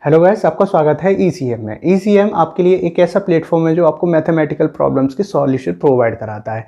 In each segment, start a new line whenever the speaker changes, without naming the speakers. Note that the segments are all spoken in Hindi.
हेलो गाइस, आपका स्वागत है ईसीएम में। ईसीएम आपके लिए एक ऐसा प्लेटफॉर्म है जो आपको मैथमेटिकल प्रॉब्लम्स के सॉल्यूशन प्रोवाइड कराता है।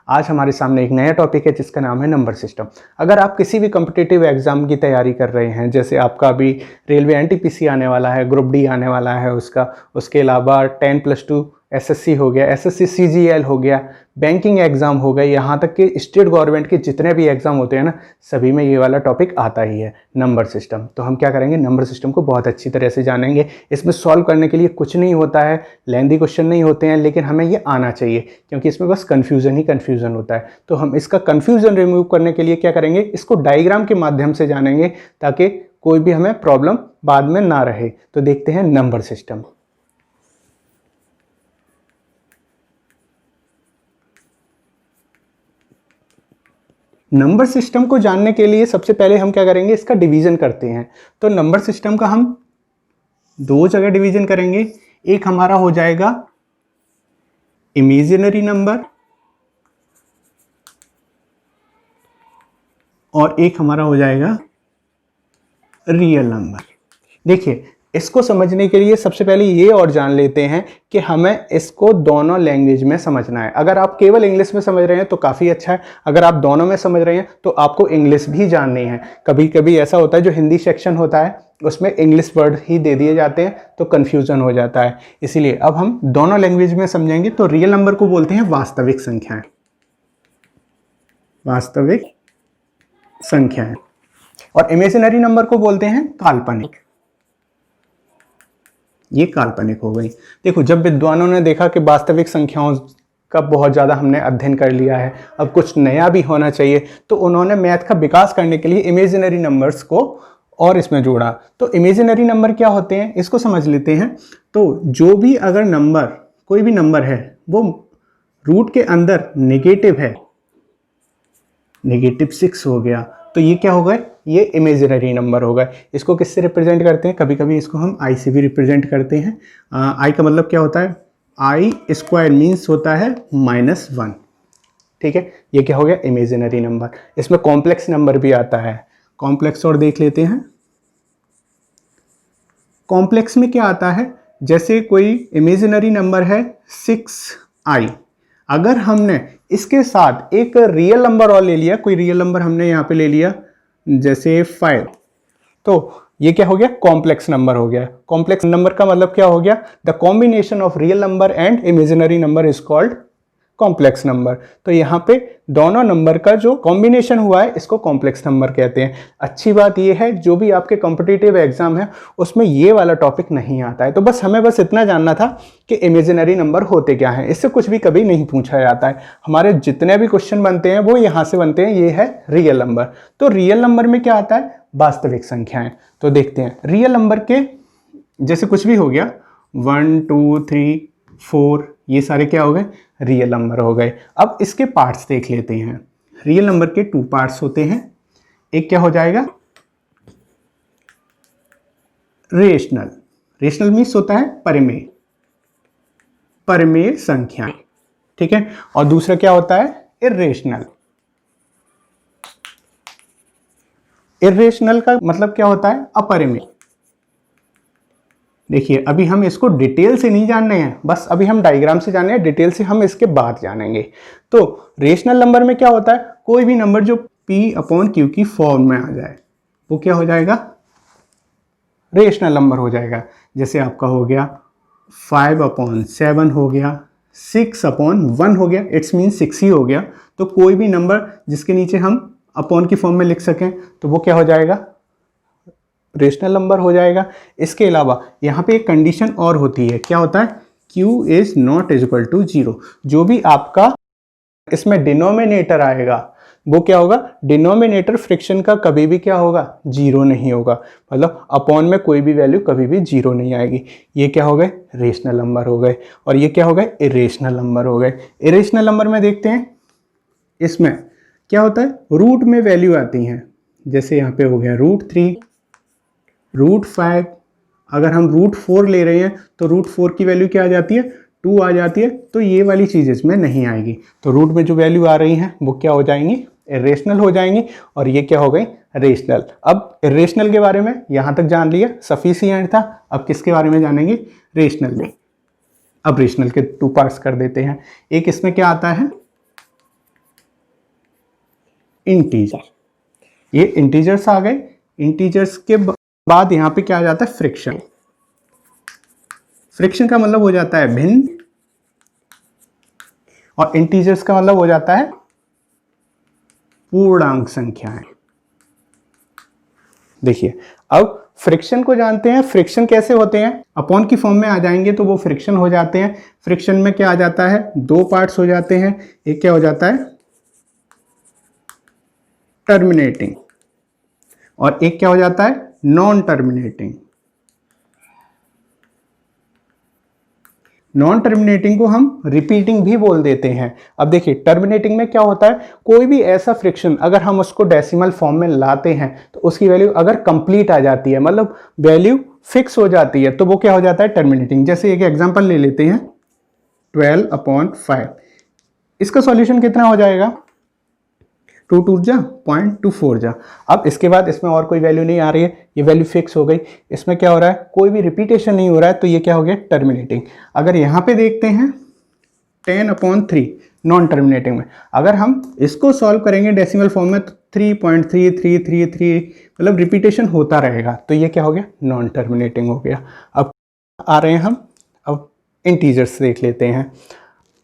आज हमारे सामने एक नया टॉपिक है जिसका नाम है नंबर सिस्टम। अगर आप किसी भी कॉम्पिटिटिव एग्जाम की तैयारी कर रहे हैं, जैसे आपका अभी रेलवे एनटीपीसी आने वाला है, ग्रुप डी आने वाला है उसके अलावा 10+2 एसएससी हो गया, एसएससी सीजीएल हो गया, बैंकिंग एग्जाम हो गए, यहाँ तक कि स्टेट गवर्नमेंट के जितने भी एग्जाम होते हैं ना, सभी में ये वाला टॉपिक आता ही है, नंबर सिस्टम। तो हम क्या करेंगे, नंबर सिस्टम को बहुत अच्छी तरह से जानेंगे। इसमें सॉल्व करने के लिए कुछ नहीं होता है, लेंदी क्वेश्चन नहीं होते हैं, लेकिन हमें ये आना चाहिए क्योंकि इसमें बस कन्फ्यूजन ही कन्फ्यूजन होता है। तो हम इसका कन्फ्यूजन रिमूव करने के लिए क्या करेंगे, इसको डायग्राम के माध्यम से जानेंगे ताकि कोई भी हमें प्रॉब्लम बाद में ना रहे। तो देखते हैं नंबर सिस्टम। नंबर सिस्टम को जानने के लिए सबसे पहले हम क्या करेंगे, इसका डिवीजन करते हैं। तो नंबर सिस्टम का हम दो जगह डिवीजन करेंगे। एक हमारा हो जाएगा इमेजिनरी नंबर और एक हमारा हो जाएगा रियल नंबर। देखिए, इसको समझने के लिए सबसे पहले ये और जान लेते हैं कि हमें इसको दोनों लैंग्वेज में समझना है। अगर आप केवल इंग्लिश में समझ रहे हैं तो काफ़ी अच्छा है, अगर आप दोनों में समझ रहे हैं तो आपको इंग्लिश भी जाननी है। कभी कभी ऐसा होता है, जो हिंदी सेक्शन होता है उसमें इंग्लिश वर्ड ही दे दिए जाते हैं तो कन्फ्यूजन हो जाता है। इसीलिए अब हम दोनों लैंग्वेज में समझेंगे। तो रियल नंबर को बोलते हैं वास्तविक संख्याएं, वास्तविक संख्याएं, और इमेजिनरी नंबर को बोलते हैं काल्पनिक। ये काल्पनिक हो गई। देखो, जब विद्वानों ने देखा कि वास्तविक संख्याओं का बहुत ज़्यादा हमने अध्ययन कर लिया है, अब कुछ नया भी होना चाहिए, तो उन्होंने मैथ का विकास करने के लिए इमेजिनरी नंबर्स को और इसमें जोड़ा। तो इमेजिनरी नंबर क्या होते हैं, इसको समझ लेते हैं। तो जो भी अगर नंबर, कोई भी नंबर है, वो रूट के अंदर नेगेटिव है, -6 हो गया, तो ये क्या हो गए, ये इमेजिनरी नंबर हो गए। इसको किससे रिप्रेजेंट करते हैं, कभी कभी इसको हम आई से भी रिप्रेजेंट करते हैं। आई का मतलब क्या होता है, आई स्क्वायर मीन्स होता है -1। ठीक है, ये क्या हो गया, इमेजिनरी नंबर। इसमें कॉम्प्लेक्स नंबर भी आता है, कॉम्प्लेक्स और देख लेते हैं। कॉम्प्लेक्स में क्या आता है, जैसे कोई इमेजिनरी नंबर है 6i, अगर हमने इसके साथ एक रियल नंबर और ले लिया, कोई रियल नंबर हमने यहाँ पे ले लिया जैसे 5, तो ये क्या हो गया, कॉम्प्लेक्स नंबर हो गया। कॉम्प्लेक्स नंबर का मतलब क्या हो गया, the combination of real number and imaginary number is called complex number. तो यहाँ पे दोनों नंबर का जो कॉम्बिनेशन हुआ है इसको कॉम्प्लेक्स नंबर कहते हैं। अच्छी बात ये है, जो भी आपके कॉम्पिटिटिव एग्जाम है उसमें ये वाला टॉपिक नहीं आता है। तो बस हमें बस इतना जानना था कि इमेजिनरी नंबर होते क्या हैं, इससे कुछ भी कभी नहीं पूछा जाता है। हमारे जितने भी क्वेश्चन बनते हैं वो यहाँ से बनते हैं, ये है रियल नंबर। तो रियल नंबर में क्या आता है, वास्तविक संख्याएं। तो देखते हैं रियल नंबर के, जैसे कुछ भी हो गया 1 2 3 4, ये सारे क्या हो गए, रियल नंबर हो गए। अब इसके पार्ट्स देख लेते हैं। रियल नंबर के 2 पार्ट्स होते हैं। एक क्या हो जाएगा, रेशनल। रेशनल मीन्स होता है परिमेय, परिमेय संख्या। ठीक है, और दूसरा क्या होता है, इर्रेशनल। इर्रेशनल का मतलब क्या होता है, अपरिमेय। देखिए, अभी हम इसको डिटेल से नहीं जान रहे हैं, बस अभी हम डायग्राम से जाने हैं, डिटेल से हम इसके बाद जानेंगे। तो रेशनल नंबर में क्या होता है, कोई भी नंबर जो P/Q की फॉर्म में आ जाए वो क्या हो जाएगा, रेशनल नंबर हो जाएगा। जैसे आपका हो गया 5/7 हो गया, 6/1 हो गया, इट्स मीन 6 ही हो गया। तो कोई भी नंबर जिसके नीचे हम अपॉन की फॉर्म में लिख सकें तो वो क्या हो जाएगा, रेशनल नंबर हो जाएगा। इसके अलावा यहाँ पे एक कंडीशन और होती है, क्या होता है, Q is not equal to 0। जो भी आपका इसमें डिनोमिनेटर आएगा वो क्या होगा, डिनोमिनेटर फ्रैक्शन का कभी भी क्या होगा, 0 नहीं होगा। मतलब अपॉन में कोई भी वैल्यू कभी भी 0 नहीं आएगी। ये क्या हो गए, रेशनल नंबर हो गए। और ये क्या हो गए, इरेशनल नंबर हो गए। इरेशनल नंबर में देखते हैं, इसमें क्या होता है, रूट में वैल्यू आती हैं। जैसे यहाँ पे हो गया √3, √5। अगर हम √4 ले रहे हैं तो √4 की वैल्यू क्या आ जाती है, 2 आ जाती है तो ये वाली चीज़ इसमें नहीं आएगी। तो रूट में जो वैल्यू आ रही हैं वो क्या हो जाएंगी, इरेशनल हो जाएंगी, और ये क्या हो गई, रेशनल। अब इरेशनल के बारे में यहाँ तक जान लिया, सफिशिएंट था। अब किसके बारे में जानेंगे, रेशनल में। अब रेशनल के 2 पार्ट्स कर देते हैं। एक इसमें क्या आता है, इंटीजर। ये इंटीजर्स आ गए। इंटीजर्स के बाद यहाँ पे क्या आ जाता है, फ्रैक्शन। फ्रैक्शन का मतलब हो जाता है भिन्न, और इंटीजर्स का मतलब हो जाता है पूर्णांक संख्याएं। देखिए अब फ्रिक्शन को जानते हैं, फ्रिक्शन कैसे होते हैं, अपॉन की फॉर्म में आ जाएंगे तो वो फ्रिक्शन हो जाते हैं। फ्रिक्शन में क्या आ जाता है, 2 पार्ट्स हो जाते हैं। एक क्या हो जाता है, टर्मिनेटिंग, और एक क्या हो जाता है, नॉन टर्मिनेटिंग। नॉन टर्मिनेटिंग को हम रिपीटिंग भी बोल देते हैं। अब देखिए टर्मिनेटिंग में क्या होता है, कोई भी ऐसा फ्रिक्शन अगर हम उसको डेसिमल फॉर्म में लाते हैं तो उसकी वैल्यू अगर कंप्लीट आ जाती है, मतलब वैल्यू फिक्स हो जाती है, तो वो क्या हो जाता है, टर्मिनेटिंग। जैसे एक एग्जांपल ले लेते हैं, 12/5। इसका सॉल्यूशन कितना हो जाएगा, 2 2 जा 0.24 जा। अब इसके बाद इसमें और कोई वैल्यू नहीं आ रही है, ये वैल्यू फिक्स हो गई। इसमें क्या हो रहा है, कोई भी रिपीटेशन नहीं हो रहा है, तो ये क्या हो गया, टर्मिनेटिंग। अगर यहाँ पे देखते हैं 10/3 नॉन टर्मिनेटिंग में, अगर हम इसको सॉल्व करेंगे डेसिमल फॉर्म में तो 3.3333 मतलब रिपीटेशन होता रहेगा, तो ये क्या हो गया, नॉन टर्मिनेटिंग हो गया। अब आ रहे हैं हम, अब इंटीजर्स देख लेते हैं।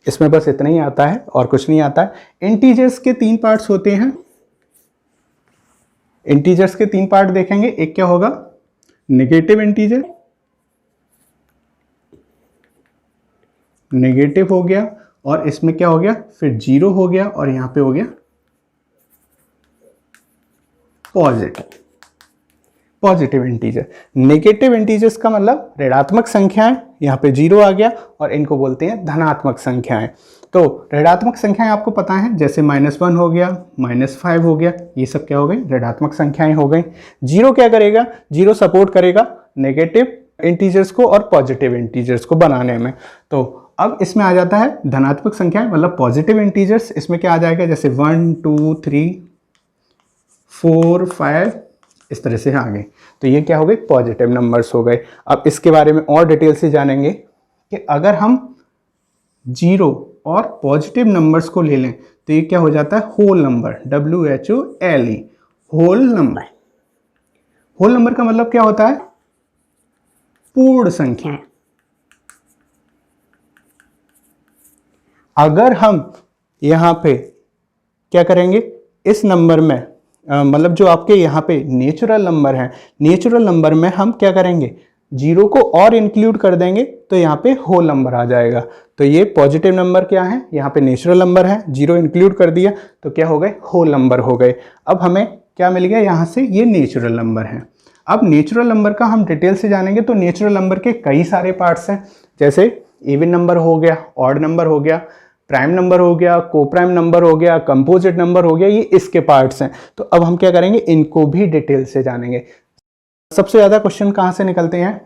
इसमें बस इतना ही आता है और कुछ नहीं आता है। इंटीजर्स के 3 पार्ट्स होते हैं। इंटीजर्स के 3 पार्ट देखेंगे, एक क्या होगा, नेगेटिव इंटीजर, नेगेटिव हो गया, और इसमें क्या हो गया, फिर 0 हो गया, और यहां पे हो गया positive, positive integer. Negative integers का मतलब ऋणात्मक संख्याएं, यहाँ पे 0 आ गया, और इनको बोलते हैं धनात्मक संख्याएं। तो ऋणात्मक संख्याएं आपको पता है, जैसे -1 हो गया, -5 हो गया, ये सब क्या हो गई, ऋणात्मक संख्याएं हो गई। 0 क्या करेगा, 0 सपोर्ट करेगा नेगेटिव इंटीजर्स को और पॉजिटिव इंटीजर्स को बनाने में। तो अब इसमें आ जाता है धनात्मक संख्याएं, मतलब पॉजिटिव इंटीजर्स। इसमें क्या आ जाएगा, जैसे 1 2 3 4 5 इस तरह से आ गए, तो ये क्या हो गए, पॉजिटिव नंबर्स हो गए। अब इसके बारे में और डिटेल से जानेंगे कि अगर हम 0 और पॉजिटिव नंबर्स को ले लें तो ये क्या हो जाता है, whole number, WHOLE, whole number. Whole number का मतलब क्या होता है, पूर्ण संख्या। अगर हम यहां पे क्या करेंगे, इस नंबर में मतलब जो आपके यहाँ पे नेचुरल नंबर है, नेचुरल नंबर में हम क्या करेंगे, 0 को और इंक्लूड कर देंगे तो यहाँ पे होल नंबर आ जाएगा। तो ये पॉजिटिव नंबर क्या है, यहाँ पे नेचुरल नंबर है, 0 इंक्लूड कर दिया तो क्या हो गए, होल नंबर हो गए। अब हमें क्या मिल गया, यहाँ से ये नेचुरल नंबर है। अब नेचुरल नंबर का हम डिटेल से जानेंगे। तो नेचुरल नंबर के कई सारे पार्ट्स हैं, जैसे इवन नंबर हो गया, ऑड नंबर हो गया, प्राइम नंबर हो गया, को प्राइम नंबर हो गया, कंपोजिट नंबर हो गया, ये इसके पार्ट्स हैं। तो अब हम क्या करेंगे, इनको भी डिटेल से जानेंगे। सबसे ज़्यादा क्वेश्चन कहाँ से निकलते हैं,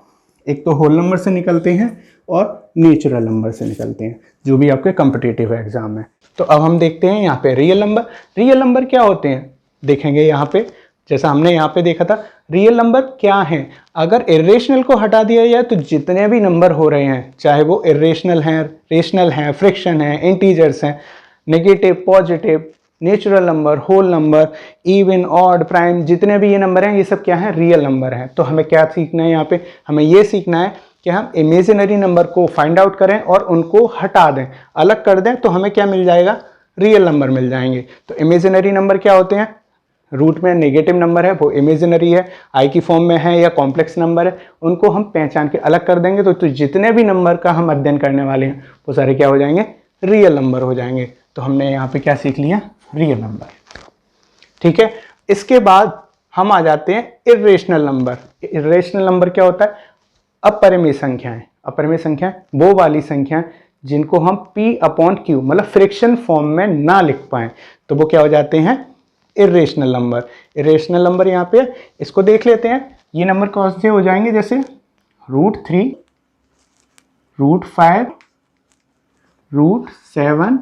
एक तो होल नंबर से निकलते हैं और नेचुरल नंबर से निकलते हैं, जो भी आपके कॉम्पिटिटिव एग्जाम है। तो अब हम देखते हैं यहाँ पे रियल नंबर। रियल नंबर क्या होते हैं देखेंगे यहाँ पे, जैसा हमने यहाँ पे देखा था। रियल नंबर क्या है, अगर इरेशनल को हटा दिया जाए तो जितने भी नंबर हो रहे हैं, चाहे वो इरेशनल हैं, रेशनल हैं, फ्रैक्शन हैं, इंटीजर्स हैं, negative, positive, natural number, whole number, even, odd, prime, जितने भी ये नंबर हैं, ये सब क्या है, रियल नंबर हैं। तो हमें क्या सीखना है यहाँ पे, हमें ये सीखना है कि हम इमेजिनरी नंबर को फाइंड आउट करें और उनको हटा दें, अलग कर दें, तो हमें क्या मिल जाएगा, रियल नंबर मिल जाएंगे। तो इमेजिनरी नंबर क्या होते हैं, रूट में नेगेटिव नंबर है वो इमेजिनरी है, आई की फॉर्म में है या कॉम्प्लेक्स नंबर है, उनको हम पहचान के अलग कर देंगे। तो जितने भी नंबर का हम अध्ययन करने वाले हैं वो सारे क्या हो जाएंगे, रियल नंबर हो जाएंगे। तो हमने यहाँ पे क्या सीख लिया, रियल नंबर। ठीक है, इसके बाद हम आ जाते हैं इर्रेशनल नंबर। इर्रेशनल नंबर क्या होता है, अपरिमेय संख्याएं। अपरिमेय संख्याएं वो वाली संख्याएं जिनको हम P/Q मतलब फ्रैक्शन फॉर्म में ना लिख पाए, तो वो क्या हो जाते हैं, इरेशनल नंबर। इरेशनल नंबर यहाँ पे इसको देख लेते हैं। ये नंबर कौन से हो जाएंगे, जैसे √3, √5, √7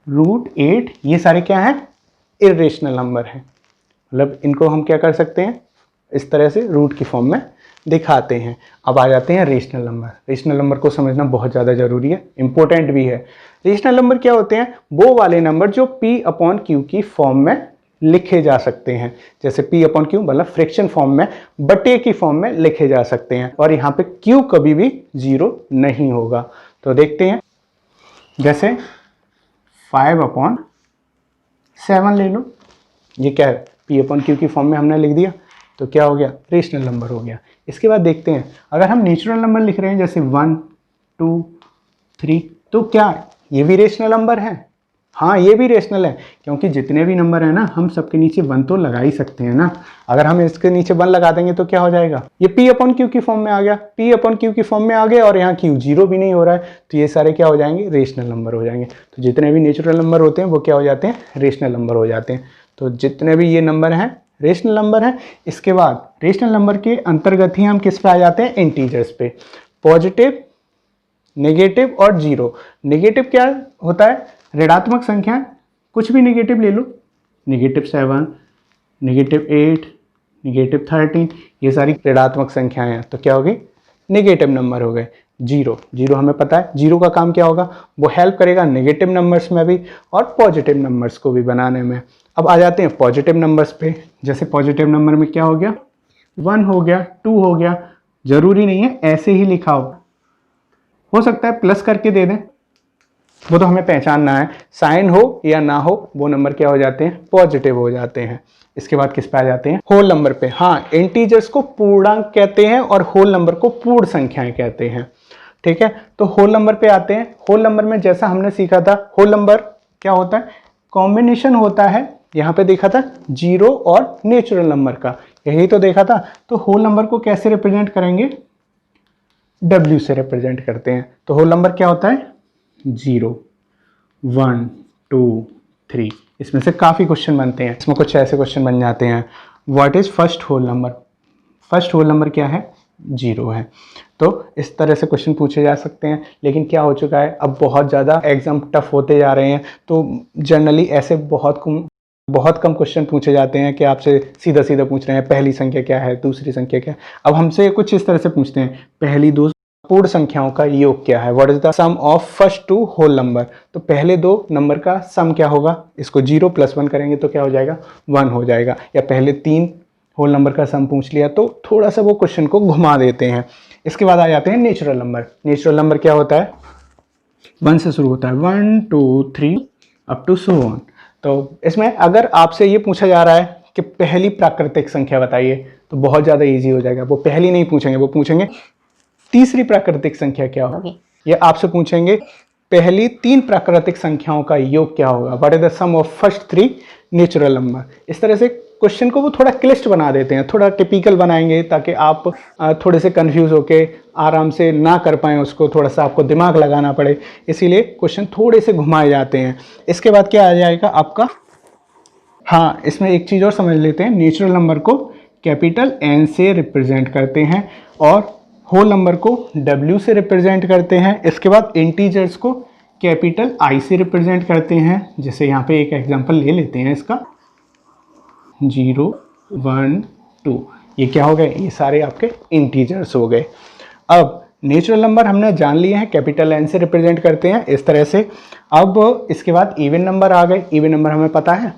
√8 ये सारे क्या हैं, इरेशनल नंबर हैं। मतलब इनको हम क्या कर सकते हैं, इस तरह से रूट की फॉर्म में दिखाते हैं। अब आ जाते हैं रेशनल नंबर। रेशनल नंबर को समझना बहुत ज़्यादा ज़रूरी है, इंपॉर्टेंट भी है। रेशनल नंबर क्या होते हैं, वो वाले नंबर जो P/Q की फॉर्म में लिखे जा सकते हैं। जैसे P/Q मतलब फ्रैक्शन फॉर्म में, बटे की फॉर्म में लिखे जा सकते हैं, और यहाँ पे Q कभी भी 0 नहीं होगा। तो देखते हैं, जैसे 5/7 ले लो, ये क्या है, P/Q की फॉर्म में हमने लिख दिया, तो क्या हो गया, रेशनल नंबर हो गया। इसके बाद देखते हैं, अगर हम नेचुरल नंबर लिख रहे हैं जैसे 1 2 3, तो क्या ये भी रेशनल नंबर है? हाँ, ये भी रेशनल है, क्योंकि जितने भी नंबर है ना, हम सबके नीचे 1 तो लगा ही सकते हैं ना। अगर हम इसके नीचे 1 लगा देंगे तो क्या हो जाएगा, ये P/Q की फॉर्म में आ गया, P/Q की फॉर्म में आ गया, और यहाँ Q 0 भी नहीं हो रहा है, तो ये सारे क्या हो जाएंगे, रेशनल नंबर हो जाएंगे। तो जितने भी नेचुरल नंबर होते हैं वो क्या हो जाते हैं, रेशनल नंबर हो जाते हैं। तो जितने भी ये नंबर हैं रेशनल नंबर हैं। इसके बाद रेशनल नंबर के अंतर्गत ही हम किस पे आ जाते हैं, इंटीजर्स पे। पॉजिटिव, नेगेटिव और जीरो। नेगेटिव क्या होता है, ऋणात्मक संख्या, कुछ भी नेगेटिव ले लो, -7, -8, -13, ये सारी ऋणात्मक संख्याएं हैं, तो क्या होगी, नेगेटिव नंबर हो गए। जीरो, जीरो हमें पता है, जीरो का काम क्या होगा, वो हेल्प करेगा नेगेटिव नंबर्स में भी और पॉजिटिव नंबर्स को भी बनाने में। अब आ जाते हैं पॉजिटिव नंबर्स पे। जैसे पॉजिटिव नंबर में क्या हो गया, 1 हो गया, 2 हो गया, जरूरी नहीं है ऐसे ही लिखा हो सकता है प्लस करके दे दें, वो तो हमें पहचानना है, साइन हो या ना हो वो नंबर क्या हो जाते हैं, पॉजिटिव हो जाते हैं। इसके बाद किस पे आ जाते हैं, होल नंबर पे। हाँ, इंटीजर्स को पूर्णांक कहते हैं और होल नंबर को पूर्ण संख्याएं कहते हैं, ठीक है। तो होल नंबर पे आते हैं। होल नंबर में जैसा हमने सीखा था, होल नंबर क्या होता है, कॉम्बिनेशन होता है, यहाँ पे देखा था जीरो और नेचुरल नंबर का, यही तो देखा था। तो होल नंबर को कैसे रिप्रेजेंट करेंगे, W से रिप्रेजेंट करते हैं। तो होल नंबर क्या होता है, 0 1 2 3। इसमें से काफ़ी क्वेश्चन बनते हैं, इसमें कुछ ऐसे क्वेश्चन बन जाते हैं, what is first whole number. First whole number क्या है, 0 है। तो इस तरह से क्वेश्चन पूछे जा सकते हैं। लेकिन क्या हो चुका है, अब बहुत ज़्यादा एग्जाम टफ होते जा रहे हैं, तो जनरली ऐसे बहुत कम क्वेश्चन पूछे जाते हैं कि आपसे सीधा सीधा पूछ रहे हैं पहली संख्या क्या है, दूसरी संख्या क्या है। अब हमसे कुछ इस तरह से पूछते हैं, पहली दो पूर्ण संख्याओं का योग क्या है, what is the sum of first two whole number. तो पहले दो नंबर का सम क्या होगा, इसको 0 + 1 करेंगे तो क्या हो जाएगा, 1 हो जाएगा। या पहले 3 होल नंबर का सम पूछ लिया तो थोड़ा सा वो क्वेश्चन को घुमा देते हैं। इसके बाद आ जाते हैं नेचुरल नंबर। नेचुरल नंबर क्या होता है, 1 से शुरू होता है, 1 2 3 अप टू सो ऑन। तो इसमें अगर आपसे ये पूछा जा रहा है कि पहली प्राकृतिक संख्या बताइए, तो बहुत ज़्यादा इजी हो जाएगा। वो पहली नहीं पूछेंगे, वो पूछेंगे तीसरी प्राकृतिक संख्या क्या होगी। ये आपसे पूछेंगे पहली 3 प्राकृतिक संख्याओं का योग क्या होगा, what is the sum of first 3 natural number. इस तरह से क्वेश्चन को वो थोड़ा क्लिष्ट बना देते हैं, थोड़ा टिपिकल बनाएंगे, ताकि आप थोड़े से कंफ्यूज होके आराम से ना कर पाएँ उसको, थोड़ा सा आपको दिमाग लगाना पड़े, इसीलिए क्वेश्चन थोड़े से घुमाए जाते हैं। इसके बाद क्या आ जाएगा आपका, हाँ, इसमें एक चीज़ और समझ लेते हैं, नेचुरल नंबर को कैपिटल N से रिप्रेजेंट करते हैं और होल नंबर को W से रिप्रेजेंट करते हैं। इसके बाद इंटीजर्स को कैपिटल I से रिप्रेजेंट करते हैं। जैसे यहाँ पे एक एग्जांपल ले लेते हैं इसका, 0 1 2, ये क्या हो गए, ये सारे आपके इंटीजर्स हो गए। अब नेचुरल नंबर हमने जान लिए हैं, कैपिटल N से रिप्रेजेंट करते हैं इस तरह से। अब इसके बाद इवन नंबर आ गए। इवन नंबर हमें पता है,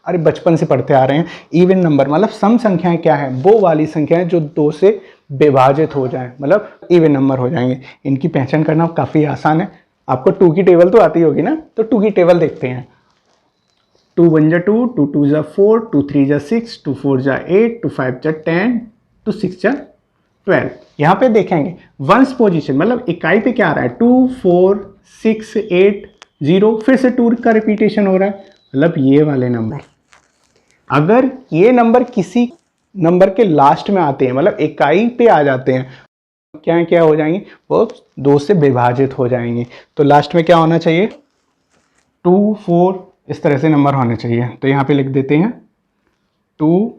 अरे बचपन से पढ़ते आ रहे हैं। इवन नंबर मतलब सम संख्याएं क्या है, वो वाली संख्याएं जो 2 से विभाजित हो जाएं, मतलब इवन नंबर हो जाएंगे। इनकी पहचान करना काफ़ी आसान है। आपको 2 की टेबल तो आती होगी ना, तो 2 की टेबल देखते हैं। 2 1 जा 2, 2 2 जा 4, 2 3 जा 6, 2 4 जा 8, 2 5 जा 10, 2 6 जा 12। यहाँ पे देखेंगे वंस पोजीशन, मतलब इकाई पे क्या आ रहा है, 2 4 6 8 0, फिर से 2 का रिपीटेशन हो रहा है, मतलब ये वाले नंबर। अगर ये नंबर किसी नंबर के लास्ट में आते हैं, मतलब इकाई पे आ जाते हैं, क्या क्या हो जाएंगे, वो 2 से विभाजित हो जाएंगे। तो लास्ट में क्या होना चाहिए, 2 4, इस तरह से नंबर होने चाहिए। तो यहाँ पे लिख देते हैं 2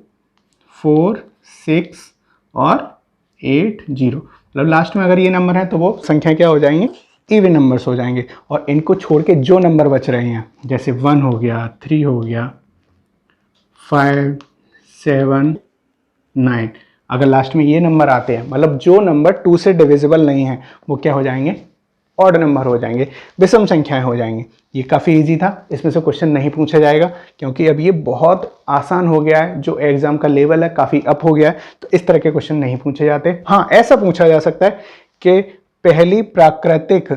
4 6 और 8 0, मतलब लास्ट में अगर ये नंबर है तो वो संख्या क्या हो जाएंगी, इवन नंबर्स हो जाएंगे, और इनको छोड़ के जो नंबर बच रहे हैं जैसे 1 हो गया, 3 हो गया, 5, 7, 9, अगर लास्ट में ये नंबर आते हैं, मतलब जो नंबर 2 से डिविजिबल नहीं है, वो क्या हो जाएंगे, ऑड नंबर हो जाएंगे, विषम संख्याएं हो जाएंगी। ये काफ़ी इजी था, इसमें से क्वेश्चन नहीं पूछा जाएगा क्योंकि अब ये बहुत आसान हो गया है, जो एग्जाम का लेवल है काफ़ी अप हो गया है, तो इस तरह के क्वेश्चन नहीं पूछे जाते। हाँ, ऐसा पूछा जा सकता है कि पहली प्राकृतिक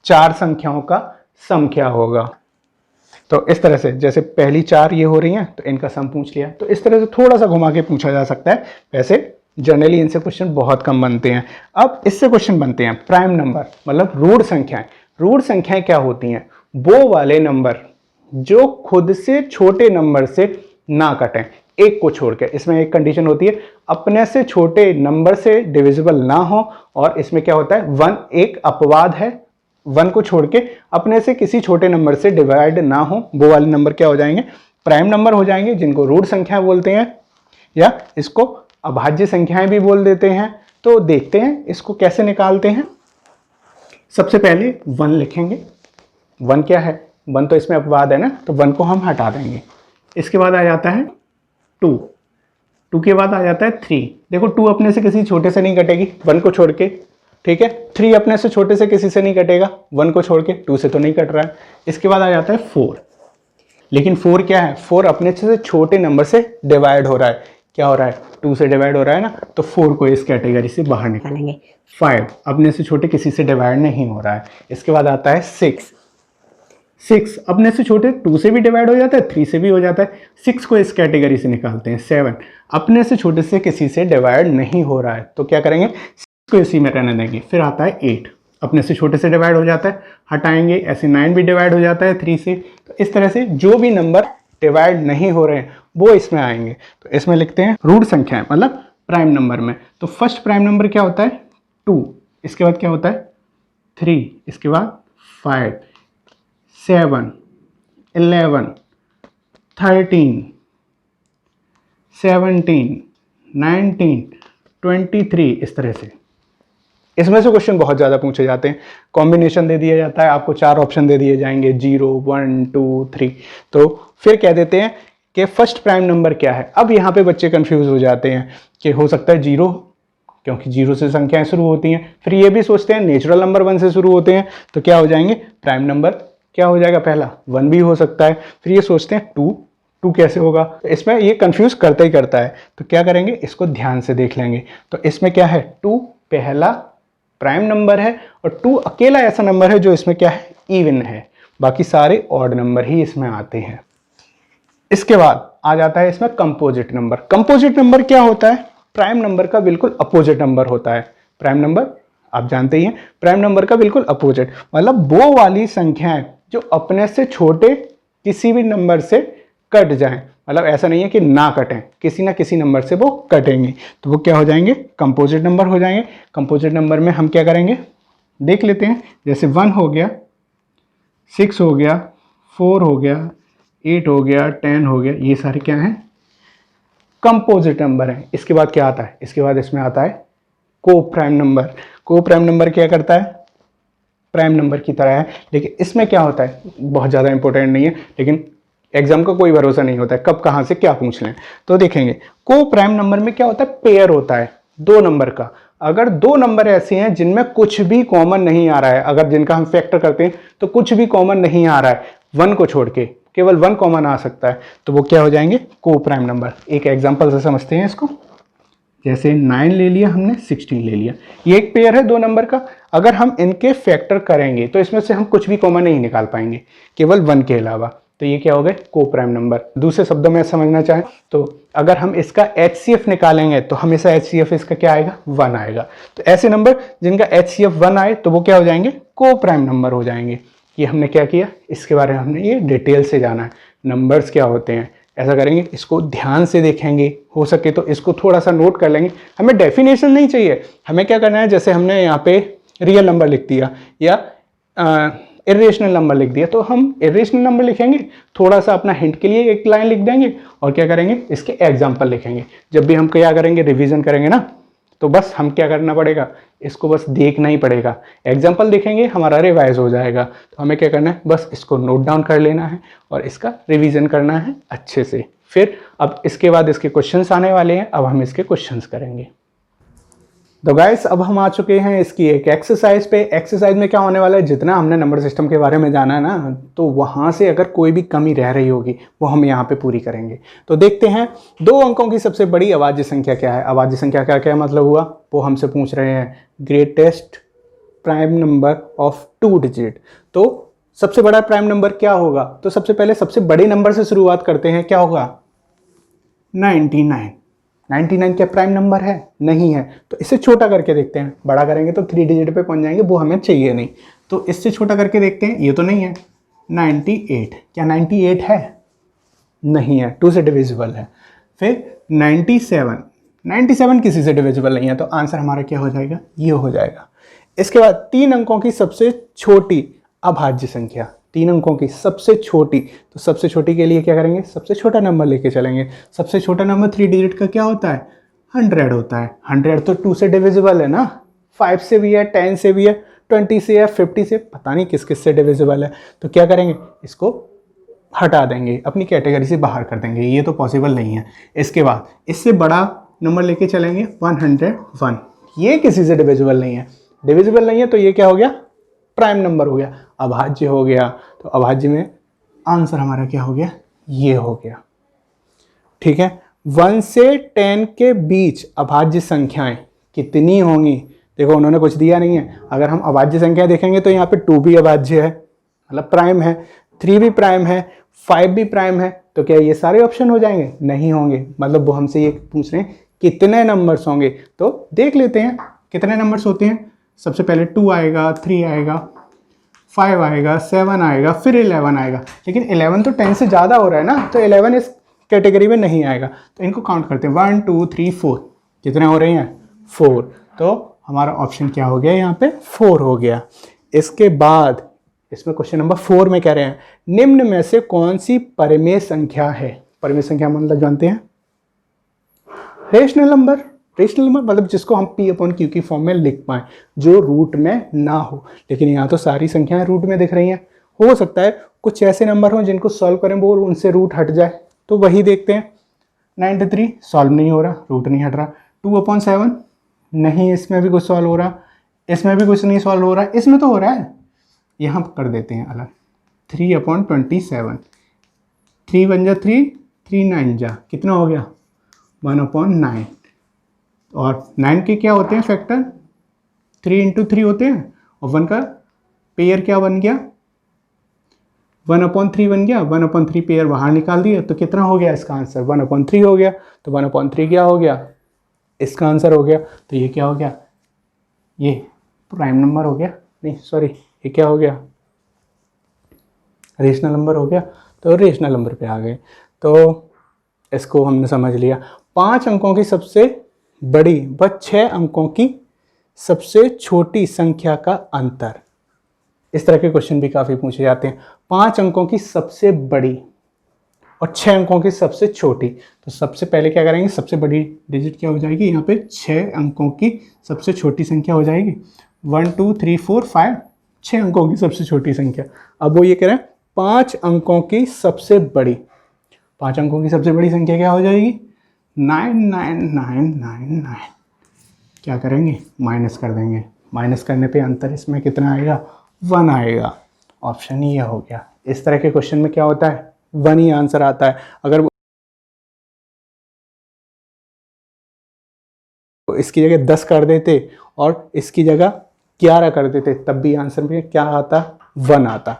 4 संख्याओं का सम क्या होगा। तो इस तरह से जैसे पहली 4 ये हो रही हैं तो इनका सम पूछ लिया, तो इस तरह से थोड़ा सा घुमा के पूछा जा सकता है। वैसे जनरली इनसे क्वेश्चन बहुत कम बनते हैं। अब इससे क्वेश्चन बनते हैं प्राइम नंबर, मतलब रूढ़ संख्याएं। रूढ़ संख्याएं क्या होती हैं, वो वाले नंबर जो खुद से छोटे नंबर से ना कटें, एक को छोड़ के। इसमें एक कंडीशन होती है, अपने से छोटे नंबर से डिविजिबल ना हो, और इसमें क्या होता है 1 एक अपवाद है, 1 को छोड़ के अपने से किसी छोटे नंबर से डिवाइड ना हो, वो वाले नंबर क्या हो जाएंगे, प्राइम नंबर हो जाएंगे, जिनको रूढ़ संख्याएं बोलते हैं, या इसको अभाज्य संख्याएं भी बोल देते हैं। तो देखते हैं इसको कैसे निकालते हैं। सबसे पहले 1 लिखेंगे। 1 क्या है, 1 तो इसमें अपवाद है ना, तो 1 को हम हटा देंगे। इसके बाद आ जाता है 2, 2 के बाद आ जाता है 3। देखो 2 अपने से किसी छोटे से नहीं कटेगी 1 को छोड़ के, ठीक है। 3 अपने से छोटे से किसी से नहीं कटेगा 1 को छोड़ के, 2 से तो नहीं कट रहा है। इसके बाद आ जाता है 4, लेकिन 4 क्या है, 4 अपने से छोटे नंबर से डिवाइड हो रहा है। क्या हो रहा है, 2 से डिवाइड हो रहा है ना, तो 4 को इस कैटेगरी से बाहर निकालेंगे। 5 अपने से छोटे किसी से डिवाइड नहीं हो रहा है। इसके बाद आता है 6, 6 अपने से छोटे 2 से भी डिवाइड हो जाता है, 3 से भी हो जाता है। 6 को इस कैटेगरी से निकालते हैं। 7 अपने से छोटे से किसी से डिवाइड नहीं हो रहा है, तो क्या करेंगे, 6 को इसी में रहने देंगे। फिर आता है 8, अपने से छोटे से डिवाइड हो जाता है, हटाएंगे। ऐसे 9 भी डिवाइड हो जाता है 3 से। तो इस तरह से जो भी नंबर डिवाइड नहीं हो रहे हैं वो इसमें आएंगे। तो इसमें लिखते हैं रूढ़ संख्याएं, मतलब प्राइम नंबर में। तो फर्स्ट प्राइम नंबर क्या होता है, 2, इसके बाद क्या होता है 3, इसके बाद 5, 7, 11, 13, 17, 19, 23, इस तरह से। इसमें से क्वेश्चन बहुत ज़्यादा पूछे जाते हैं। कॉम्बिनेशन दे दिया जाता है, आपको 4 ऑप्शन दे दिए जाएंगे, 0, 1, 2, 3। तो फिर कह देते हैं कि फर्स्ट प्राइम नंबर क्या है। अब यहाँ पे बच्चे कंफ्यूज हो जाते हैं कि हो सकता है 0, क्योंकि 0 से संख्याएं शुरू होती हैं। फिर ये भी सोचते हैं नेचुरल नंबर 1 से शुरू होते हैं, तो क्या हो जाएंगे, प्राइम नंबर क्या हो जाएगा, पहला 1 भी हो सकता है। फिर ये सोचते हैं 2 कैसे होगा, तो इसमें ये कंफ्यूज करता ही करता है। तो क्या करेंगे, इसको ध्यान से देख लेंगे। तो इसमें क्या है, 2 पहला प्राइम नंबर है, और 2 अकेला ऐसा नंबर है जो इसमें क्या है, इवन है। बाकी सारे ऑड नंबर ही इसमें आते हैं। इसके बाद आ जाता है इसमें कंपोजिट नंबर। कंपोजिट नंबर क्या होता है, प्राइम नंबर का बिल्कुल अपोजिट नंबर होता है। प्राइम नंबर आप जानते ही हैं, प्राइम नंबर का बिल्कुल अपोजिट, मतलब वो वाली संख्याएं जो अपने से छोटे किसी भी नंबर से कट जाएं। मतलब ऐसा नहीं है कि ना कटें, किसी ना किसी नंबर से वो कटेंगे, तो वो क्या हो जाएंगे, कंपोजिट नंबर हो जाएंगे। कंपोजिट नंबर में हम क्या करेंगे, देख लेते हैं। जैसे 1 हो गया, 6 हो गया, 4 हो गया, 8 हो गया, 10 हो गया, ये सारे क्या हैं, कंपोजिट नंबर हैं। इसके बाद क्या आता है, इसके बाद इसमें आता है को प्राइम नंबर। को प्राइम नंबर क्या करता है, प्राइम नंबर की तरह है, लेकिन इसमें क्या होता है, बहुत ज़्यादा इंपॉर्टेंट नहीं है, लेकिन एग्जाम का कोई भरोसा नहीं होता है कब कहाँ से क्या पूछ लें। तो देखेंगे को प्राइम नंबर में क्या होता है, पेयर होता है 2 नंबर का। अगर 2 नंबर ऐसे हैं जिनमें कुछ भी कॉमन नहीं आ रहा है, अगर जिनका हम फैक्टर करते हैं तो कुछ भी कॉमन नहीं आ रहा है, 1 को छोड़ के केवल 1 कॉमन आ सकता है, तो वो क्या हो जाएंगे, को प्राइम नंबर। एक एग्जांपल से समझते हैं इसको। जैसे 9 ले लिया हमने, 16 ले लिया, ये एक पेयर है 2 नंबर का। अगर हम इनके फैक्टर करेंगे तो इसमें से हम कुछ भी कॉमन नहीं निकाल पाएंगे, केवल 1 के अलावा। तो ये क्या हो गए, को प्राइम नंबर। दूसरे शब्दों में समझना चाहें तो अगर हम इसका HCF निकालेंगे तो हमेशा HCF इसका क्या आएगा, 1 आएगा। तो ऐसे नंबर जिनका HCF 1 आए तो वो क्या हो जाएंगे, को प्राइम नंबर हो जाएंगे। ये हमने क्या किया, इसके बारे में हमने ये डिटेल से जाना है, नंबर्स क्या होते हैं। ऐसा करेंगे, इसको ध्यान से देखेंगे, हो सके तो इसको थोड़ा सा नोट कर लेंगे। हमें डेफिनेशन नहीं चाहिए, हमें क्या करना है, जैसे हमने यहाँ पे रियल नंबर लिख दिया या इरेशनल नंबर लिख दिया, तो हम इरेशनल नंबर लिखेंगे, थोड़ा सा अपना हिंट के लिए एक लाइन लिख देंगे, और क्या करेंगे, इसके एग्जाम्पल लिखेंगे। जब भी हम क्या करेंगे, रिवीजन करेंगे ना, तो बस हम क्या करना पड़ेगा, इसको बस देखना ही पड़ेगा, एग्जाम्पल देखेंगे हमारा रिवाइज हो जाएगा। तो हमें क्या करना है, बस इसको नोट डाउन कर लेना है और इसका रिवीजन करना है अच्छे से। फिर अब इसके बाद इसके क्वेश्चंस आने वाले हैं, अब हम इसके क्वेश्चंस करेंगे। तो गाइस अब हम आ चुके हैं इसकी एक एक्सरसाइज पे। एक्सरसाइज में क्या होने वाला है, जितना हमने नंबर सिस्टम के बारे में जाना है ना, तो वहाँ से अगर कोई भी कमी रह रही होगी वो हम यहाँ पे पूरी करेंगे। तो देखते हैं 2 अंकों की सबसे बड़ी अभाज्य संख्या क्या है। अभाज्य संख्या का क्या मतलब हुआ, वो हमसे पूछ रहे हैं greatest prime number of 2 digit. तो सबसे बड़ा प्राइम नंबर क्या होगा, तो सबसे पहले सबसे बड़े नंबर से शुरुआत करते हैं, क्या होगा 99। 99 क्या प्राइम नंबर है, नहीं है। तो इससे छोटा करके देखते हैं, बड़ा करेंगे तो 3 डिजिट पे पहुंच जाएंगे, वो हमें चाहिए नहीं। तो इससे छोटा करके देखते हैं, ये तो नहीं है। 98, क्या 98 है, नहीं है, 2 से डिविजिबल है। फिर 97 किसी से डिविजिबल नहीं है, तो आंसर हमारा क्या हो जाएगा, ये हो जाएगा। इसके बाद 3 अंकों की सबसे छोटी अभाज्य संख्या, 3 अंकों की सबसे छोटी, तो सबसे छोटी के लिए क्या करेंगे, सबसे छोटा नंबर लेके चलेंगे। सबसे छोटा नंबर 3 डिजिट का क्या होता है, 100 होता है। 100 तो 2 से डिविजिबल है ना, 5 से भी है, 10 से भी है, 20 से है, 50 से, पता नहीं किस किस से डिविजिबल है। तो क्या करेंगे, इसको हटा देंगे, अपनी कैटेगरी से बाहर कर देंगे, ये तो पॉसिबल नहीं है। इसके बाद इससे बड़ा नंबर लेके चलेंगे 101, ये किसी से डिविजिबल नहीं है। डिविजिबल नहीं है तो ये क्या हो गया, प्राइम नंबर हो गया, अभाज्य हो गया। तो अभाज्य में आंसर हमारा क्या हो गया, ये हो गया। ठीक है, 1 से 10 के बीच अभाज्य संख्याएं कितनी होंगी, देखो उन्होंने कुछ दिया नहीं है। अगर हम अभाज्य संख्या देखेंगे तो यहाँ पे 2 भी अभाज्य है, मतलब प्राइम है, 3 भी प्राइम है, 5 भी प्राइम है। तो क्या ये सारे ऑप्शन हो जाएंगे, नहीं होंगे। मतलब वो हमसे ये पूछ रहे हैं कितने नंबर्स होंगे। तो देख लेते हैं कितने नंबर्स होते हैं। सबसे पहले 2 आएगा, 3 आएगा, 5 आएगा, 7 आएगा, फिर 11 आएगा। लेकिन 11 तो 10 से ज़्यादा हो रहा है ना, तो 11 इस कैटेगरी में नहीं आएगा। तो इनको काउंट करते हैं, 1 2 3 4, कितने हो रहे हैं, 4। तो हमारा ऑप्शन क्या हो गया, यहाँ पे 4 हो गया। इसके बाद इसमें क्वेश्चन नंबर 4 में कह रहे हैं निम्न में से कौन सी परिमेय संख्या है। परिमेय संख्या मतलब जानते हैं, रेशनल नंबर। रेशनल नंबर मतलब जिसको हम P/Q की फॉर्म में लिख पाएं, जो रूट में ना हो। लेकिन यहाँ तो सारी संख्याएं रूट में दिख रही हैं। हो सकता है कुछ ऐसे नंबर हों जिनको सॉल्व करें वो उनसे रूट हट जाए, तो वही देखते हैं। 93 सॉल्व नहीं हो रहा, रूट नहीं हट रहा। 2/7 नहीं, इसमें भी कुछ सॉल्व हो रहा, इसमें भी कुछ नहीं सॉल्व हो रहा, इसमें तो हो रहा है। यहाँ कर देते हैं अलग, 3/27, 3 1 जा 3, 3 9 जा, कितना हो गया 1/9। और 9 के क्या होते हैं फैक्टर, 3 × 3 होते हैं, और 1 का पेयर क्या बन गया, 1/3 बन गया। 1/3 पेयर बाहर निकाल दिया, तो कितना हो गया इसका आंसर, 1/3 हो गया। तो 1/3 क्या हो गया, इसका आंसर हो गया। तो ये क्या हो गया, ये प्राइम नंबर हो गया, नहीं सॉरी, ये क्या हो गया, रेशनल नंबर हो गया। तो रेशनल नंबर पे आ गए। तो इसको हमने समझ लिया। 5 अंकों की सबसे बड़ी व 6 अंकों की सबसे छोटी संख्या का अंतर। इस तरह के क्वेश्चन भी काफ़ी पूछे जाते हैं। 5 अंकों की सबसे बड़ी और 6 अंकों की सबसे छोटी। तो सबसे पहले क्या करेंगे, सबसे बड़ी डिजिट क्या हो जाएगी, यहाँ पे 6 अंकों की सबसे छोटी संख्या हो जाएगी। 1 2 3 4 5, 6 अंकों की सबसे छोटी संख्या। अब वो ये कह रहे हैं 5 अंकों की सबसे बड़ी, 5 अंकों की सबसे बड़ी संख्या क्या हो जाएगी, 99999। क्या करेंगे, माइनस कर देंगे। माइनस करने पे अंतर इसमें कितना आएगा, 1 आएगा। ऑप्शन ये हो गया। इस तरह के क्वेश्चन में क्या होता है, 1 ही आंसर आता है। अगर इसकी जगह 10 कर देते और इसकी जगह 11 कर देते, तब भी आंसर में क्या आता, 1 आता।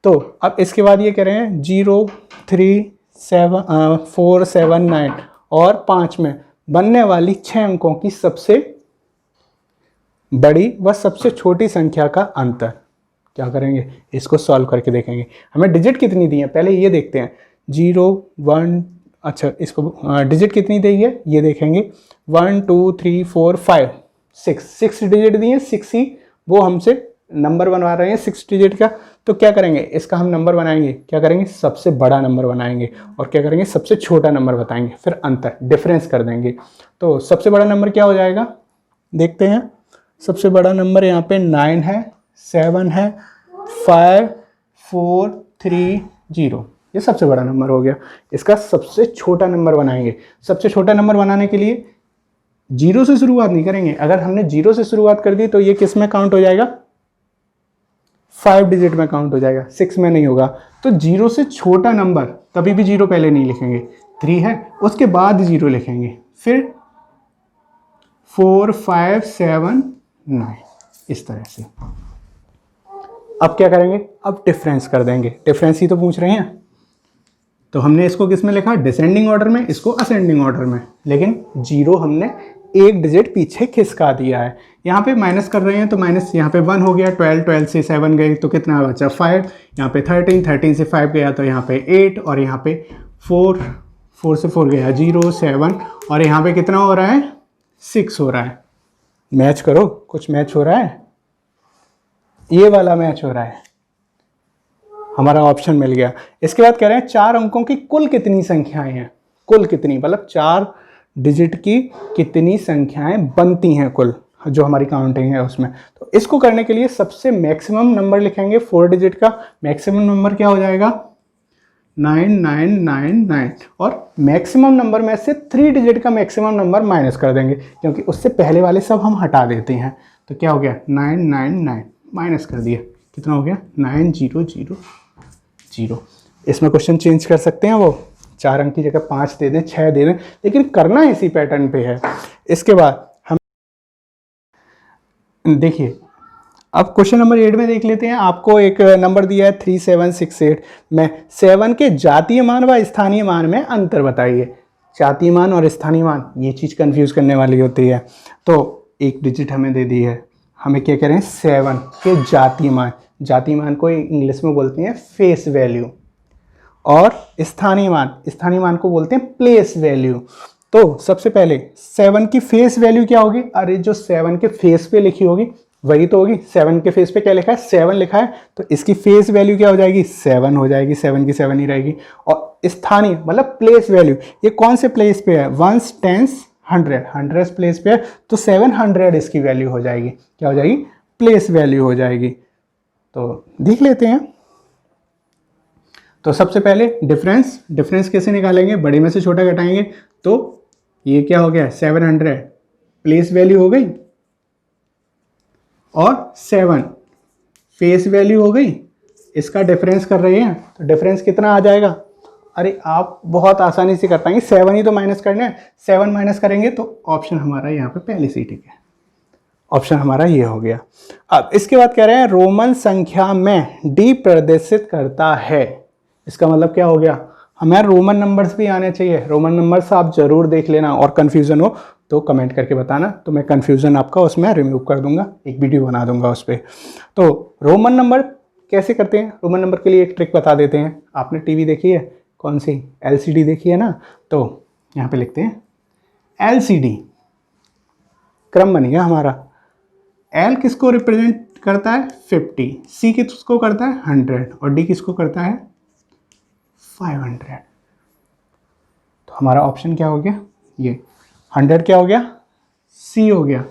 तो अब इसके बाद ये कह रहे हैं 0 3 7 4 7 9 और 5 में बनने वाली 6 अंकों की सबसे बड़ी व सबसे छोटी संख्या का अंतर। क्या करेंगे, इसको सॉल्व करके देखेंगे। हमें डिजिट कितनी दी है पहले ये देखते हैं, 0 1, अच्छा इसको डिजिट कितनी दी है ये देखेंगे, 1 2 3 4 5 6 डिजिट दी है। 6 ही वो हमसे नंबर बनवा रहे हैं 6 डिजिट का। तो क्या करेंगे, इसका हम नंबर बनाएंगे, क्या करेंगे, सबसे बड़ा नंबर बनाएंगे और क्या करेंगे, सबसे छोटा नंबर बताएंगे, फिर अंतर डिफरेंस कर देंगे। तो सबसे बड़ा नंबर क्या हो जाएगा, देखते हैं। सबसे बड़ा नंबर यहाँ पे 9 है, 7 है, 5 4 3 0, ये सबसे बड़ा नंबर हो गया। इसका सबसे छोटा नंबर बनाएंगे। सबसे छोटा नंबर बनाने के लिए 0 से शुरुआत नहीं करेंगे। अगर हमने 0 से शुरुआत कर दी तो ये किस में काउंट हो जाएगा? 5 डिजिट में काउंट हो जाएगा, 6 में नहीं होगा। तो 0 से छोटा नंबर कभी भी 0 पहले नहीं लिखेंगे। 3 है, उसके बाद 0 लिखेंगे, फिर 4 5 7 9, इस तरह से। अब क्या करेंगे? अब डिफरेंस कर देंगे। डिफरेंस ही तो पूछ रहे हैं। तो हमने इसको किस में लिखा? डिसेंडिंग ऑर्डर में, इसको असेंडिंग ऑर्डर में। लेकिन 0 हमने एक डिजिट पीछे खिसका दिया है। यहाँ पे माइनस कर रहे हैं तो माइनस यहाँ पे 1 हो गया, 12 से 7 गए तो कितना बचा? 5। यहाँ पे 13 से 5 गया तो यहाँ पे 8, और यहाँ पे 4 से 4 गया 0 7, और यहाँ पे कितना हो रहा है? 6 हो रहा है। मैच करो, कुछ मैच हो रहा है? ये वाला मैच हो रहा है, हमारा ऑप्शन मिल गया। इसके बाद कह रहे हैं 4 अंकों की कुल कितनी संख्याएं हैं? कुल कितनी, मतलब 4 डिजिट की कितनी संख्याएं बनती हैं कुल, जो हमारी काउंटिंग है उसमें। तो इसको करने के लिए सबसे मैक्सिमम नंबर लिखेंगे 4 डिजिट का। मैक्सिमम नंबर क्या हो जाएगा? 9999, और मैक्सिमम नंबर में से 3 डिजिट का मैक्सिमम नंबर माइनस कर देंगे, क्योंकि उससे पहले वाले सब हम हटा देते हैं। तो क्या हो गया? 999 माइनस कर दिया, कितना हो गया? 9000। इसमें क्वेश्चन चेंज कर सकते हैं, वो 4 अंक की जगह 5 दे दें, 6 दे दें, लेकिन करना इसी पैटर्न पे है। इसके बाद हम देखिए, अब क्वेश्चन नंबर 8 में देख लेते हैं। आपको एक नंबर दिया है 3768 में 7 के जातीय मान व स्थानीय मान में अंतर बताइए। जातीय मान और स्थानीय मान, ये चीज़ कंफ्यूज करने वाली होती है। तो एक डिजिट हमें दे दी है, हमें क्या करें? 7 के जातीय मान। जातीय मान को इंग्लिश में बोलते हैं फेस वैल्यू, और स्थानीय मान को बोलते हैं प्लेस वैल्यू। तो सबसे पहले 7 की फेस वैल्यू क्या होगी? अरे जो 7 के फेस पे लिखी होगी वही तो होगी। 7 के फेस पे क्या लिखा है? 7 लिखा है, तो इसकी फेस वैल्यू क्या हो जाएगी? 7 हो जाएगी। 7 की 7 ही रहेगी। और स्थानीय मतलब प्लेस वैल्यू, ये कौन से प्लेस पे है? 1s 10s 100 प्लेस पे है, तो 700 इसकी वैल्यू हो जाएगी। क्या हो जाएगी? प्लेस वैल्यू हो जाएगी। तो देख लेते हैं। तो सबसे पहले डिफरेंस कैसे निकालेंगे? बड़े में से छोटा घटाएंगे, तो ये क्या हो गया? 700 प्लेस वैल्यू हो गई, और 7 फेस वैल्यू हो गई। इसका डिफरेंस कर रहे हैं तो डिफरेंस कितना आ जाएगा? अरे आप बहुत आसानी से कर पाएंगे, 7 ही तो माइनस करना है। 7 माइनस करेंगे तो ऑप्शन हमारा यहाँ पे पहले से ही ठीक है, ऑप्शन हमारा ये हो गया। अब इसके बाद कह रहे हैं रोमन संख्या में डी प्रदर्शित करता है। इसका मतलब क्या हो गया? हमें रोमन नंबर्स भी आने चाहिए। रोमन नंबर्स आप जरूर देख लेना, और कन्फ्यूजन हो तो कमेंट करके बताना, तो मैं कन्फ्यूजन आपका उसमें रिमूव कर दूंगा, एक वीडियो बना दूंगा उस पर। तो रोमन नंबर कैसे करते हैं? रोमन नंबर के लिए एक ट्रिक बता देते हैं। आपने टीवी देखी है? कौन सी? LCD देखी है ना? तो यहाँ पे लिखते हैं LCD, क्रम बन गया हमारा। L किसको रिप्रेजेंट करता है? 50, C किसको करता है? 100, और D किसको करता है? 500। तो हमारा ऑप्शन क्या हो गया? ये 100 क्या हो गया? C हो गया,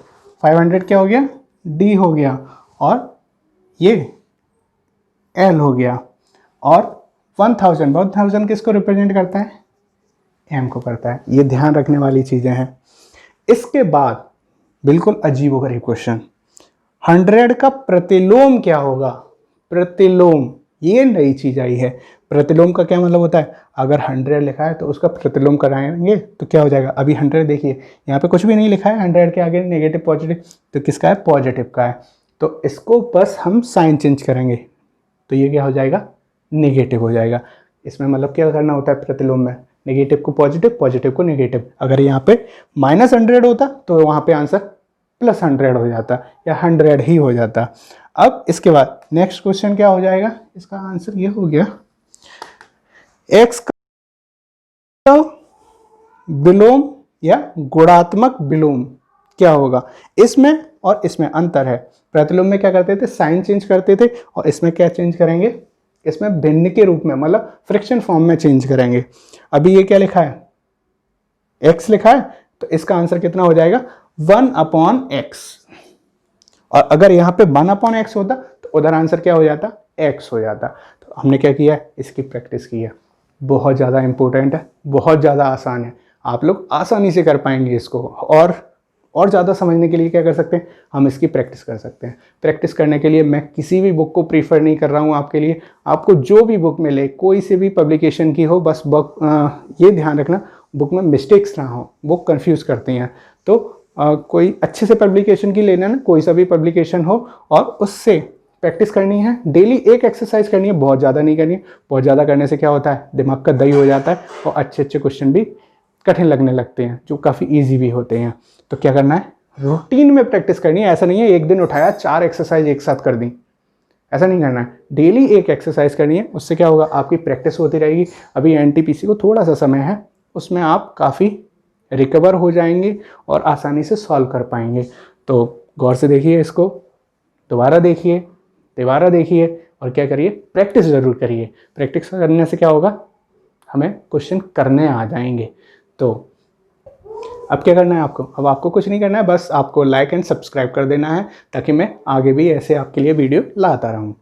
500 क्या हो गया? D हो गया, और ये L हो गया, और 1000 किसको रिप्रेजेंट करता है? M को करता है। ये ध्यान रखने वाली चीज़ें हैं। इसके बाद बिल्कुल अजीबोगरीब क्वेश्चन, 100 का प्रतिलोम क्या होगा? प्रतिलोम, ये नई चीज आई है। प्रतिलोम का क्या मतलब होता है? अगर 100 लिखा है तो उसका प्रतिलोम कराएंगे तो क्या हो जाएगा? अभी 100 देखिए, यहाँ पे कुछ भी नहीं लिखा है, 100 के आगे नेगेटिव पॉजिटिव, तो किसका है? पॉजिटिव का है। तो इसको बस हम साइन चेंज करेंगे, तो ये क्या हो जाएगा? नेगेटिव हो जाएगा। इसमें मतलब क्या करना होता है प्रतिलोम में? नेगेटिव को पॉजिटिव, पॉजिटिव को नेगेटिव। अगर यहाँ पे -100 होता तो वहाँ पे आंसर +100 हो जाता, या 100 ही हो जाता। अब इसके बाद नेक्स्ट क्वेश्चन क्या हो जाएगा? इसका आंसर ये हो गया, x का विलोम या गुणात्मक विलोम क्या होगा? इसमें और इसमें अंतर है। प्रतिलोम में क्या करते थे? साइन चेंज करते थे, और इसमें क्या चेंज करेंगे? इसमें भिन्न के रूप में, मतलब फ्रैक्शन फॉर्म में चेंज करेंगे। अभी ये क्या लिखा है? x लिखा है, तो इसका आंसर कितना हो जाएगा? 1/x, और अगर यहाँ पे 1/x होता तो उधर आंसर क्या हो जाता, x हो जाता। तो हमने क्या किया, इसकी प्रैक्टिस की है। बहुत ज़्यादा इंपॉर्टेंट है, बहुत ज़्यादा आसान है, आप लोग आसानी से कर पाएंगे इसको। और ज़्यादा समझने के लिए क्या कर सकते हैं, हम इसकी प्रैक्टिस कर सकते हैं। प्रैक्टिस करने के लिए मैं किसी भी बुक को प्रीफर नहीं कर रहा हूँ आपके लिए, आपको जो भी बुक मिले, कोई से भी पब्लिकेशन की हो, बस ये ध्यान रखना बुक में मिस्टेक्स ना हो, बुक कंफ्यूज करती हैं। तो कोई अच्छे से पब्लिकेशन की लेना ना, कोई सा भी पब्लिकेशन हो, और उससे प्रैक्टिस करनी है। डेली एक एक्सरसाइज करनी है, बहुत ज़्यादा नहीं करनी है। बहुत ज़्यादा करने से क्या होता है, दिमाग का दही हो जाता है और अच्छे अच्छे क्वेश्चन भी कठिन लगने लगते हैं, जो काफ़ी इजी भी होते हैं। तो क्या करना है, रूटीन में प्रैक्टिस करनी है। ऐसा नहीं है एक दिन उठाया 4 एक्सरसाइज एक साथ कर दी, ऐसा नहीं करना है। डेली एक एक्सरसाइज करनी है, उससे क्या होगा, आपकी प्रैक्टिस होती रहेगी। अभी एनटीपीसी को थोड़ा सा समय है, उसमें आप काफ़ी रिकवर हो जाएंगे और आसानी से सॉल्व कर पाएंगे। तो गौर से देखिए इसको, दोबारा देखिए, दोबारा देखिए, और क्या करिए, प्रैक्टिस ज़रूर करिए। प्रैक्टिस करने से क्या होगा, हमें क्वेश्चन करने आ जाएंगे। तो अब क्या करना है आपको, अब आपको कुछ नहीं करना है, बस आपको लाइक एंड सब्सक्राइब कर देना है, ताकि मैं आगे भी ऐसे आपके लिए वीडियो लाता रहूँ।